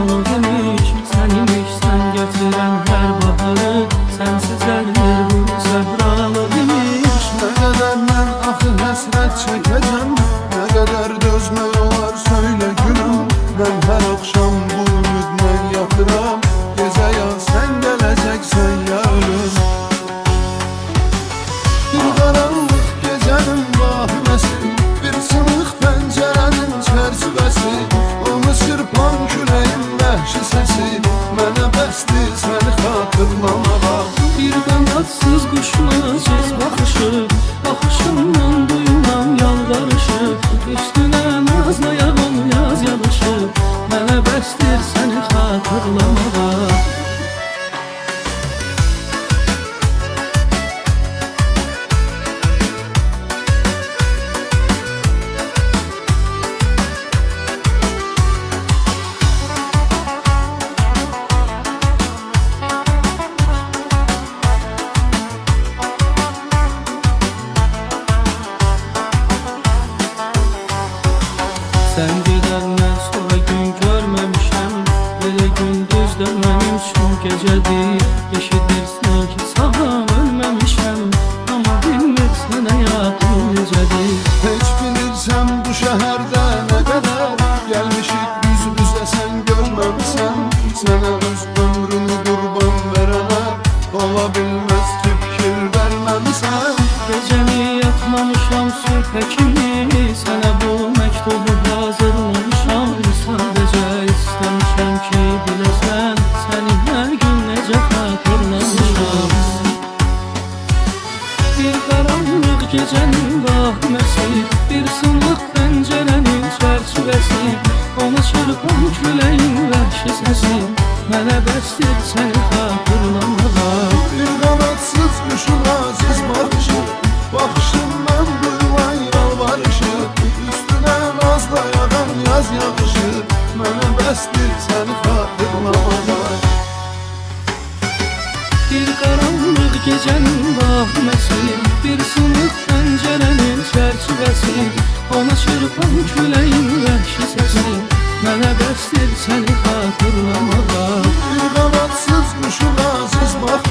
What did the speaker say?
onu demiş, sen imiş, sen getiren her baharı, sensiz erdir bu sehralı demiş. Ne kadar ben axı həsrət çəkəcəm, ne kadar dözmək olar söyle gülüm. Ben her akşam bu ümidlə yatıram, gecə ya sen gələcəksən ya ölüm. Bir qaranlıq gecənin vahiməsi, bir sınıq pəncərənin çərçivəsi, onu çırpan küləyin vəhşi səsi, mənə bəsdir səni xatırlamağa. Bir qanadsız quşun aciz baxışı, baxışından duyuram yalvarışı, üstünə nazlayağım yaz yağışı, mənə bəsdir səni xatırlamağa. Sen gedəndən sonra gün görməmişəm, elə gündüz də mənim üçün gecədir. Eşidirsən ki sağam ölməmişəm, amma bilmirsən həyatım necədir. Heç bilirsən bu şəhərdə nə qədər gəlmişik yüz-üzə sən görməmisən. Sənə öz ömrünü qurban verənə ola bilməz ki fikir verməmisən. Gecəni yatmamışam sübhə kimi, sənə bu məktubu hazırlamışam. Sadəcə istəmişəm ki biləsən, səni hər gün necə xatırlamışam. Bir qaranlıq gecənin vahiməsi, bir sınıq pəncərənin çərçivəsi, ona çırpan küləyin vəhşi səsi, mənə bəsdir səni xatırlamağa. Bir qanadsız quşun aciz baxışı, baxışından duyulan yalvarışı, üstünə nazla yağan yaz yağışı, mənə bəsdir səni xatırlamağa. Bir qaranlıq gecənin vahiməsi, bir sınıq pəncərənin çərçivəsi, ona çırpan küləyin vəhşi səsi, mənə bəsdir səni xatırlamağa. Bir qanadsız quşun aciz baxışı,